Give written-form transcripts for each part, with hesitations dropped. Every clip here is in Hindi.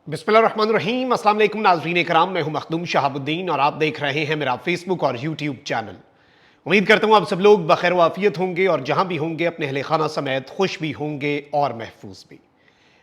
बिस्मिल्लाहिर्रहमानिर्रहीम। अस्सलाम वालेकुम नाज़रीन इकराम, मैं हूं मखदूम शहाबुद्दीन और आप देख रहे हैं मेरा फेसबुक और यूट्यूब चैनल। उम्मीद करता हूं आप सब लोग बखैर वाफियत होंगे और जहां भी होंगे अपने अहले खाना समेत खुश भी होंगे और महफूज भी।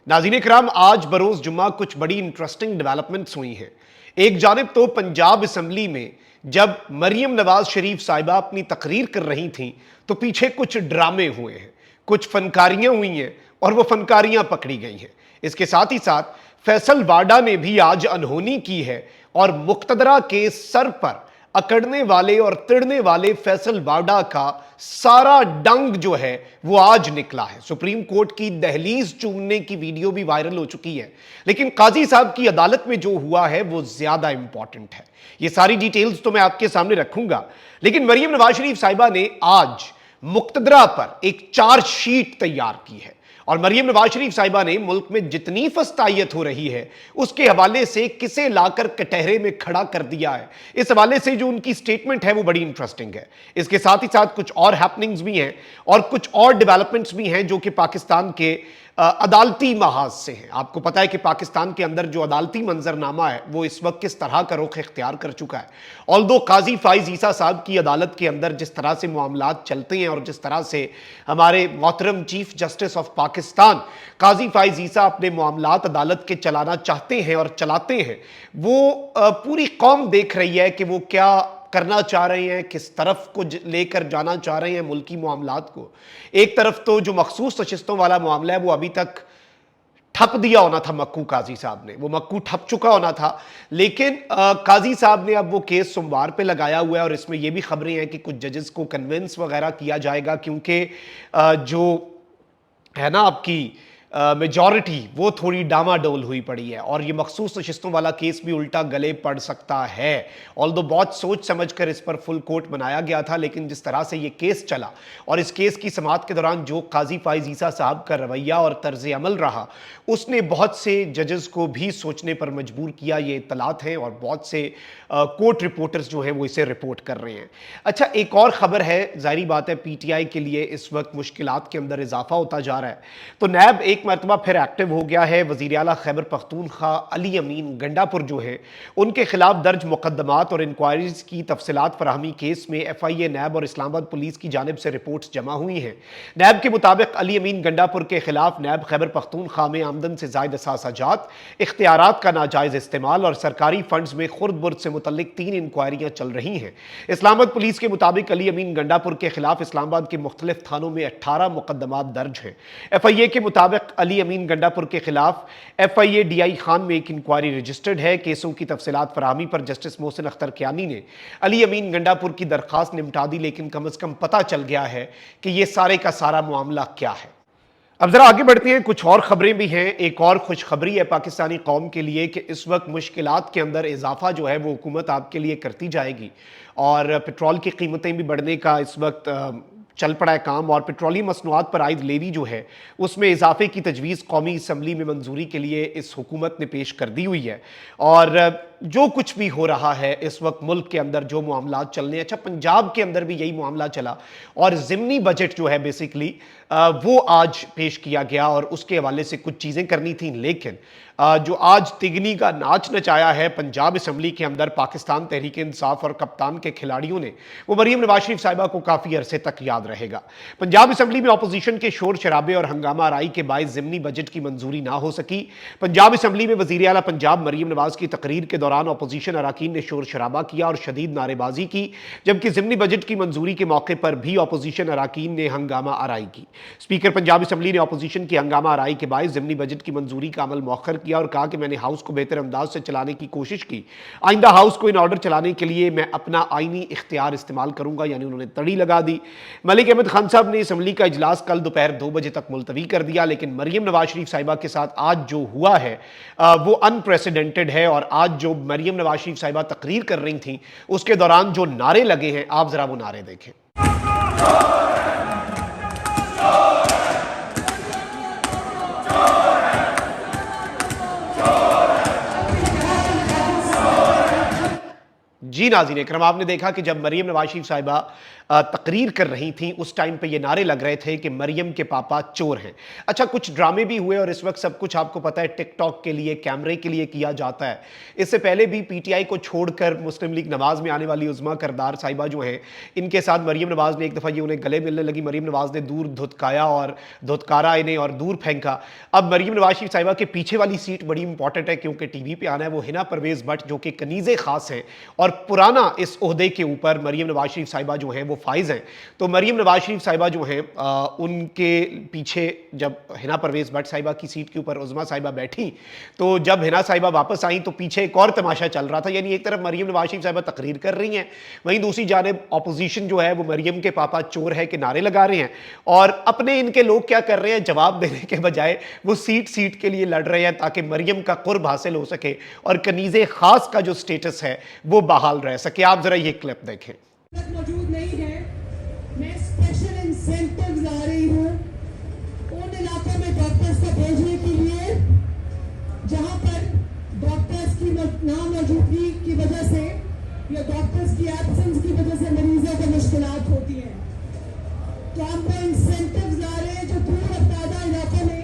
नाज़रीन इकराम, आज बरोज़ जुम्मा कुछ बड़ी इंटरेस्टिंग डेवलपमेंट्स हुई हैं। एक जानिब तो पंजाब असम्बली में जब मरियम नवाज शरीफ साहिबा अपनी तकरीर कर रही थीं तो पीछे कुछ ड्रामे हुए हैं, कुछ फनकारियां हुई हैं और वो फनकारियां पकड़ी गई हैं। इसके साथ ही साथ फैसल वाडा ने भी आज अनहोनी की है और मुक्तदरा के सर पर अकड़ने वाले और तिड़ने वाले फैसल वाडा का सारा डंग जो है वो आज निकला है। सुप्रीम कोर्ट की दहलीज चूमने की वीडियो भी वायरल हो चुकी है, लेकिन काजी साहब की अदालत में जो हुआ है वो ज्यादा इंपॉर्टेंट है। ये सारी डिटेल्स तो मैं आपके सामने रखूंगा, लेकिन मरियम नवाज शरीफ साहिबा ने आज मुक्तदरा पर एक चार्जशीट तैयार की है और मरियम नवाज शरीफ साहिबा ने मुल्क में जितनी फस्तायत हो रही है उसके हवाले से किसे लाकर कटहरे में खड़ा कर दिया है, इस हवाले से जो उनकी स्टेटमेंट है वो बड़ी इंटरेस्टिंग है। इसके साथ ही साथ कुछ और हैपनिंग्स भी हैं और कुछ और डेवलपमेंट्स भी हैं जो कि पाकिस्तान के अदालती महाज से हैं। आपको पता है कि पाकिस्तान के अंदर जो अदालती मंजरनामा है वो इस वक्त किस तरह का रुख इख्तियार कर चुका है। ऑल्दो काजी फाइज ईसा साहब की अदालत के अंदर जिस तरह से मामलात चलते हैं और जिस तरह से हमारे मोहतरम चीफ जस्टिस ऑफ पाकिस्तान काजी फाइज ईसा अपने मामलात अदालत के चलाना चाहते हैं और चलाते हैं, वो पूरी कौम देख रही है कि वो क्या करना चाह रहे हैं, किस तरफ को लेकर जाना चाह रहे हैं मुल्की मामलात को। एक तरफ तो जो मखसूस नशिस्तों वाला मामला है वो अभी तक ठप दिया होना था मक्कू काजी साहब ने, वो मक्कू ठप चुका होना था, लेकिन काजी साहब ने अब वो केस सोमवार पे लगाया हुआ है और इसमें ये भी खबरें हैं कि कुछ जजेस को कन्विंस वगैरह किया जाएगा, क्योंकि जो है ना आपकी मेजॉरिटी वो थोड़ी डामाडोल हुई पड़ी है और ये मखसूस नशिस्तों वाला केस भी उल्टा गले पड़ सकता है। ऑल्दो बहुत सोच समझ कर इस पर फुल कोर्ट बनाया गया था, लेकिन जिस तरह से ये केस चला और इस केस की समाअत के दौरान जो काजी फाइज ईसा साहब का रवैया और तर्ज अमल रहा उसने बहुत से जजेस को भी सोचने पर मजबूर किया। ये इत्तलात हैं और बहुत से कोर्ट रिपोर्टर्स जो हैं वो इसे रिपोर्ट कर रहे हैं। अच्छा, एक और खबर है, जाहिर बात है पीटीआई के लिए इस वक्त मुश्किलात के अंदर इजाफा होता जा रहा है, तो नैब एक मरतबा फिर एक्टिव हो गया है। वज़ीर आला खैबर पख्तूनख्वा अली अमीन गंडापुर जो है उनके खिलाफ दर्ज मुकदमात और इंक्वायरीज की तफसीलात फराहमी केस में FIA, नैब और इस्लामाबाद पुलिस की जानिब से रिपोर्ट्स जमा हुई हैं। नैब के मुताबिक अली अमीन गंडापुर के खिलाफ नैब खैबर पख्तूनख्वा में आमदन से जायद असासाजात, इख्तियारात का नाजायज इस्तेमाल और सरकारी फंड्स में खुर्द बुर्द से मुतल्लिक 3 इंक्वायरियां चल रही हैं। इस्लामाबाद पुलिस के मुताबिक अली अमीन गंडापुर के खिलाफ इस्लामाबाद के मुख्तलिफ थानों में 18 मुकदमात दर्ज हैं। FIA के मुताबिक अली अमीन गंडापुर के खिलाफ FIA DI खान में एक इंक्वायरी रजिस्टर्ड है। केसों की तफसीलात फराहमी पर जस्टिस मोहसिन अख्तर कियानी ने अली अमीन गंडापुर की दरखास्त निपटा दी, लेकिन कम अज कम पता चल गया है कि यह सारे का सारा मामला क्या है। अब जरा आगे बढ़ते हैं, कुछ और खबरें भी हैं। एक और खुशखबरी है पाकिस्तानी कौम के लिए कि इस वक्त मुश्किलात के अंदर इजाफा जो है वो हुकूमत आपके लिए करती जाएगी और पेट्रोल की कीमतें भी बढ़ने का इस वक्त चल पड़ा है काम और पेट्रोलियम मसनूआत पर आयद लेवी जो है उसमें इजाफे की तजवीज़ कौमी असम्बली में मंजूरी के लिए इस हुकूमत ने पेश कर दी हुई है। और जो कुछ भी हो रहा है इस वक्त मुल्क के अंदर, जो मामला चलने, अच्छा पंजाब के अंदर भी यही मामला चला और ज़िमनी बजट जो है बेसिकली वो आज पेश किया गया और उसके हवाले से कुछ चीज़ें करनी थी, लेकिन जो आज तिगनी का नाच नचाया है पंजाब असम्बली के अंदर पाकिस्तान तहरीक इंसाफ और कप्तान के खिलाड़ियों ने, वो मरियम नवाज शरीफ साहिबा को काफ़ी अरसे तक याद रहेगा। पंजाब असम्बली में अपोजिशन के शोर शराबे और हंगामा आराई के बायस ज़िमनी बजट की मंजूरी ना हो सकी। पंजाब असम्बली में वज़ीर आला पंजाब मरियम नवाज की तकरीर के दौरान अपोजिशन अराकीन ने शोर शराबा किया और शदीद नारेबाजी की, जबकि ज़िमनी बजट की मंजूरी के मौके पर भी अपोजिशन अराकीन ने हंगामा आराई की। स्पीकर पंजाब असम्बली ने अपोजिशन की हंगामा आराई के बायस ज़िमनी बजट की मंजूरी का अमल मौखर किया और कहा कि मैंने हाउस को बेहतर अंदाज से चलाने की कोशिश की, आइंदा हाउस को इन ऑर्डर चलाने के लिए मैं अपना आईनी इख्तियार इस्तेमाल करूंगा, यानी उन्होंने तड़ी लगा दी। मलिक अहमद खान साहब ने असम्बली का इजलास कल दोपहर 2 बजे तक मुलतवी कर दिया, लेकिन मरियम नवाज शरीफ साहिबा के साथ आज जो हुआ है वो अनप्रेसिडेंटेड है और आज जो मरियम नवाज शरीफ साहिबा तकरीर कर रही थी उसके दौरान जो नारे लगे हैं, आप जरा वो नारे देखें। जी नाज़रीन इकराम, आपने देखा कि जब मरियम नवाज शरीफ साहिबा तकरीर कर रही थी उस टाइम पे ये नारे लग रहे थे कि मरियम के पापा चोर हैं। अच्छा, कुछ ड्रामे भी हुए और इस वक्त सब कुछ आपको पता है टिकटॉक के लिए, कैमरे के लिए किया जाता है। इससे पहले भी पीटीआई को छोड़कर मुस्लिम लीग नवाज में आने वाली उज़्मा करदार साहिबा जो हैं, इनके साथ मरियम नवाज ने एक दफ़ा ये उन्हें गले मिलने लगी, मरियम नवाज ने दूर धुतकाया और धुतकारा इन्हें और दूर फेंका। अब मरियम नवाज शरीफ साहिबा के पीछे वाली सीट बड़ी इंपॉर्टेंट है क्योंकि टीवी पे आना है वो हिना परवेज़ भट्ट जो कि कनीज़े खास हैं और पुराना इस ओहदे के ऊपर मरियम नवाज शरीफ साहिबा जो हैं वो फाइज हैं। तो मरियम नवाज शरीफ साहिबा जो हैं उनके पीछे जब हिना परवेज़ भट्ट साहिबा की सीट के ऊपर उज़्मा साहिबा बैठी, तो जब हिना साहिबा वापस आई तो पीछे एक और तमाशा चल रहा था। यानी एक तरफ मरियम नवाज शरीफ साहिबा तकरीर कर रही हैं, वहीं दूसरी जानिब अपोजिशन जो है वो मरियम के पापा चोर है के नारे लगा रहे हैं और अपने इनके लोग क्या कर रहे हैं, जवाब देने के बजाय वो सीट के लिए लड़ रहे हैं ताकि मरियम का कुर्ब हासिल हो सके और कनीज़े खास का जो स्टेटस है वो बहाल रह सके। आप जरा ये क्लिप देखें। मौजूद नहीं है, मैं स्पेशल इंसेंटिव ला रही हूँ उन इलाकों में डॉक्टर्स को भेजने के लिए जहां पर डॉक्टर्स की ना मौजूदगी की वजह से या डॉक्टर्स की एब्सेंस की वजह से मरीजों को मुश्किलात होती हैं। तो हम वो इंसेंटिव ला रहे हैं जो दूर अफ्तादा इलाकों में।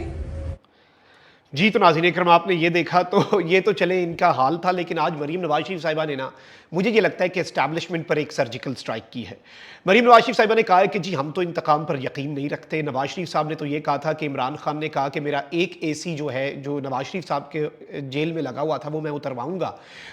जी तो नाज़रीन इकराम, आपने ये देखा तो ये तो चले इनका हाल था, लेकिन आज मरियम नवाज शरीफ साहिबा ने ना, मुझे ये लगता है कि एस्टैब्लिशमेंट पर एक सर्जिकल स्ट्राइक की है। मरियम नवाज शरीफ साहिबा ने कहा है कि जी हम तो इंतकाम पर यकीन नहीं रखते। नवाज शरीफ साहब ने तो ये कहा था कि इमरान खान ने कहा कि मेरा एक एसी जो है जो नवाज शरीफ साहब के जेल में लगा हुआ था वो मैं उतरवाऊंगा।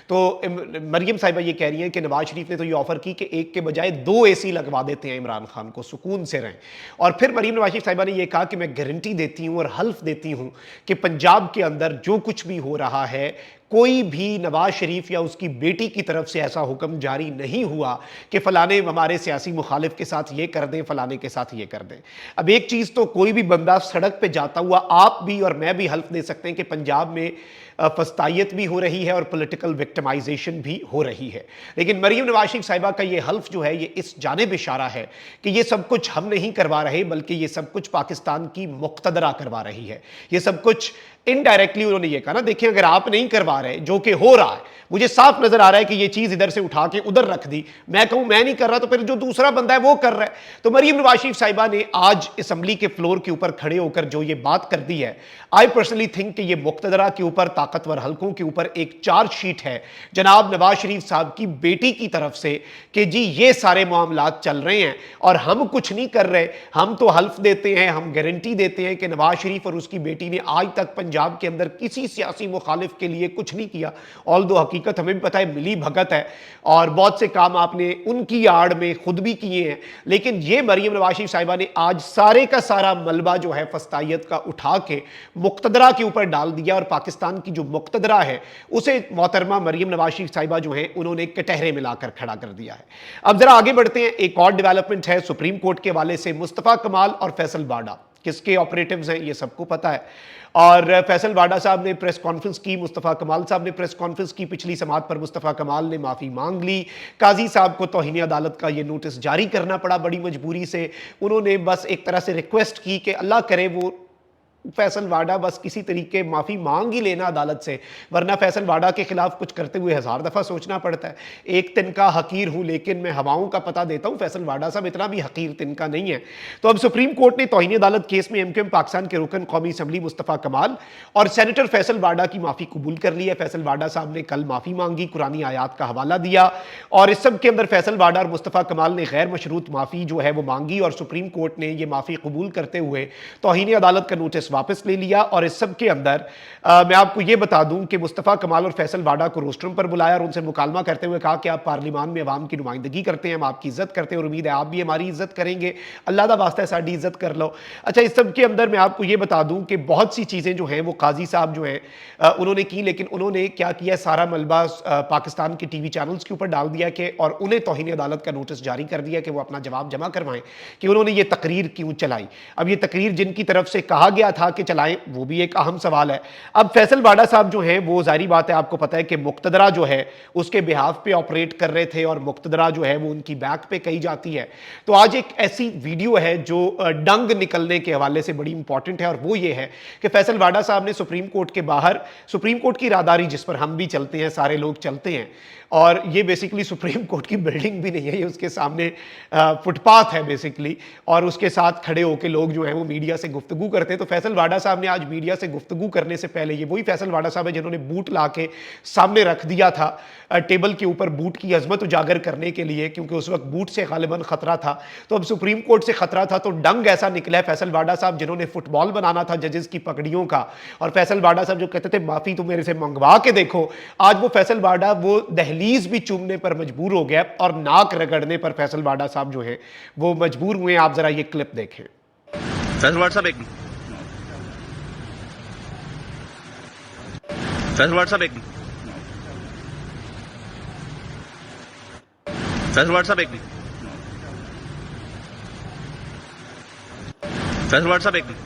तो मरियम साहिबा ये कह रही हैं कि नवाज शरीफ ने तो ये ऑफर की कि एक के बजाय 2 एसी लगवा देते हैं इमरान खान को, सुकून से रहें। और फिर मरियम नवाज शरीफ साहिबा ने यह कहा कि मैं गारंटी देती हूँ और हल्फ देती हूँ कि पंजाब के अंदर जो कुछ भी हो रहा है, कोई भी नवाज शरीफ या उसकी बेटी की तरफ से ऐसा हुक्म जारी नहीं हुआ कि फलाने हमारे सियासी मुखालिफ के साथ ये कर दें, फलाने के साथ ये कर दें। अब एक चीज़ तो कोई भी बंदा सड़क पे जाता हुआ, आप भी और मैं भी हल्फ दे सकते हैं कि पंजाब में फस्तायत भी हो रही है और पॉलिटिकल विक्टिमाइजेशन भी हो रही है। लेकिन मरियम नवाज शरीफ साहिबा का ये हल्फ जो है ये इस जानिब इशारा है कि ये सब कुछ हम नहीं करवा रहे, बल्कि ये सब कुछ पाकिस्तान की मुक्तदरा करवा रही है। ये सब कुछ इनडायरेक्टली उन्होंने ये कहा ना, देखिए अगर आप नहीं करवा रहे, जो कि हो रहा है, मुझे साफ नजर आ रहा है कि ये चीज इधर से उठा के उधर रख दी, मैं कहूं मैं नहीं कर रहा तो फिर जो दूसरा बंदा है वो कर रहा है। तो मरियम नवाज शरीफ साहिबा ने आज असम्बली के फ्लोर के ऊपर खड़े होकर जो ये बात कर दी है, आई पर्सनली थिंक कि ये मुक्तदरा के ऊपर, ताकतवर हल्कों के ऊपर एक चार्जशीट है जनाब नवाज शरीफ साहब की बेटी की तरफ से कि जी ये सारे मामलात चल रहे हैं और हम कुछ नहीं कर रहे। हम तो हल्फ देते हैं, हम गारंटी देते हैं कि नवाज शरीफ और उसकी बेटी ने आज तक पंजाब के अंदर किसी सियासी मुखालिफ के लिए कुछ नहीं किया। ऑल्दो हकीकत हमें भी पता है मिली भगत है और बहुत से काम आपने उनकी आड़ में खुद भी किए हैं, लेकिन ये मरियम नवाज शरीफ साहिबा ने आज सारे का सारा मलबा जो है फस्तायत का उठा के मुक्तदरा के ऊपर डाल दिया और पाकिस्तान की जो मुक्तदरा है उसे मोहतरमा मरियम नवाज शरीफ साहिबा जो है उन्होंने कटहरे में लाकर खड़ा कर दिया है। अब जरा आगे बढ़ते हैं। एक और डेवलपमेंट है सुप्रीम कोर्ट के हवाले से। मुस्तफा कमाल और फैसल बाडा किसके ऑपरेटिव्स हैं ये सबको पता है और फैसल बाडा साहब ने प्रेस कॉन्फ्रेंस की, मुस्तफ़ा कमाल साहब ने प्रेस कॉन्फ्रेंस की। पिछली समाअत पर मुस्तफ़ा कमाल ने माफ़ी मांग ली। काजी साहब को तौहीन अदालत का ये नोटिस जारी करना पड़ा बड़ी मजबूरी से। उन्होंने बस एक तरह से रिक्वेस्ट की कि अल्लाह करे वो फैसल वाडा बस किसी तरीके माफ़ी मांग ही लेना अदालत से, वरना फैसल वाडा के खिलाफ कुछ करते हुए 1000 दफ़ा सोचना पड़ता है। एक तिनका हकीर हूँ लेकिन मैं हवाओं का पता देता हूँ, फैसल वाडा साहब इतना भी हकीर तिनका नहीं है। तो अब सुप्रीम कोर्ट ने तौहीन अदालत केस में एमक्यूएम पाकिस्तान के रुकन कौमी असम्बली मुस्तफ़ा कमाल और सेनेटर फैसल वाडा की माफ़ी कबूल कर ली है। फैसल वाडा साहब ने कल माफ़ी मांगी, कुरानी आयात का हवाला दिया और इस सब के अंदर फैसल वाडा और मुस्तफ़ा कमाल ने गैर मशरूत माफ़ी जो है वो मांगी और सुप्रीम कोर्ट ने ये माफ़ी कबूल करते हुए तौहीन अदालत का नोटिस वापस ले लिया। और इस सब के अंदर मैं आपको यह बता दूं कि मुस्तफ़ा कमाल और फैसल वाडा को रोस्ट्रम पर बुलाया और उनसे मुकालमा करते हुए कहा कि आप पार्लिमान में अवाम की नुमाइंदगी करते हैं, हम आपकी इज्जत करते हैं और उम्मीद है आप भी हमारी इज्जत करेंगे, अल्लाह दा वास्ता है साड़ी इज्जत कर लो। अच्छा, इस सब के अंदर मैं आपको यह बता दूं कि बहुत सी चीज़ें जो हैं वो काजी साहब जो हैं उन्होंने की, लेकिन उन्होंने क्या किया, सारा मलबा पाकिस्तान के टीवी चैनल्स के ऊपर डाल दिया कि और उन्हें तौहीन अदालत का नोटिस जारी कर दिया कि वो अपना जवाब जमा करवाएं कि उन्होंने ये तकरीर क्यों चलाई। अब ये तकरीर जिनकी तरफ से कहा गया था उठा के चलाएं, वो भी एक अहम सवाल है। अब फैसल वाडा साहब जो हैं वो जाहिर बात है, आपको पता है कि मुक्तदरा जो है उसके बिहाफ पे ऑपरेट कर रहे थे और मुक्तदरा जो है वो उनकी बैक पे कही जाती है। तो आज एक ऐसी वीडियो है जो डंग निकलने के हवाले से बड़ी इंपॉर्टेंट है और वो ये है कि फैसल वाडा साहब ने सुप्रीम कोर्ट के बाहर, सुप्रीम कोर्ट की राहदारी जिस पर हम भी चलते हैं, सारे लोग चलते हैं, और ये बेसिकली सुप्रीम कोर्ट की बिल्डिंग भी नहीं है, ये उसके सामने फुटपाथ है बेसिकली, और उसके साथ खड़े होकर लोग जो हैं वो मीडिया से गुफ्तगू करते हैं। तो फैसल वाडा साहब ने आज मीडिया से गुफ्तगू करने से पहले, ये वही फैसल वाडा साहब है जिन्होंने बूट ला के सामने रख दिया था टेबल के ऊपर बूट की अजमत उजागर करने के लिए, क्योंकि उस वक्त बूट से गालिबन खतरा था। तो अब सुप्रीम कोर्ट से खतरा था तो डंग ऐसा निकला है फैसल वाडा साहब जिन्होंने फुटबॉल बनाना था जजेस की पगड़ियों का, और फैसल वाडा साहब जो कहते थे माफी तो मेरे से मंगवा के देखो, आज वो फैसल वाडा वो दहलीज भी चूमने पर मजबूर हो गया और नाक रगड़ने पर फैसल वाडा साहब जो है वो मजबूर हुए। आप जरा ये क्लिप देखें। फैसल वाडा साहब एक मिनट, फैसल वाडा साहब एक मिनट, फैसल वाडा साहब एक मिनट, फैसल वाडा साहब एक मिनट।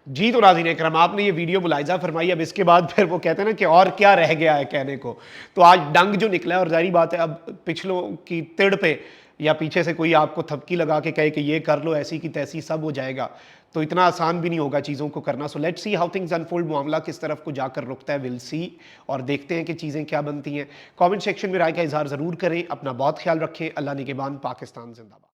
जी तो नाज़रीन इकराम, आपने ये वीडियो मुलाहिजा फरमाई। अब इसके बाद फिर वो कहते हैं ना कि और क्या रह गया है कहने को, तो आज डंग जो निकला है, और जाहिर बात है अब पिछलों की तिड़ पे या पीछे से कोई आपको थपकी लगा के कहे कि ये कर लो, ऐसी की तैसी सब हो जाएगा, तो इतना आसान भी नहीं होगा चीज़ों को करना। So let's see how things unfold, मामला किस तरफ को जाकर रुकता है, विल सी, और देखते हैं कि चीज़ें क्या बनती हैं। कमेंट सेक्शन में राय का इजहार ज़रूर करें। अपना बहुत ख्याल रखें। अल्लाह निगहबान। पाकिस्तान जिंदाबाद।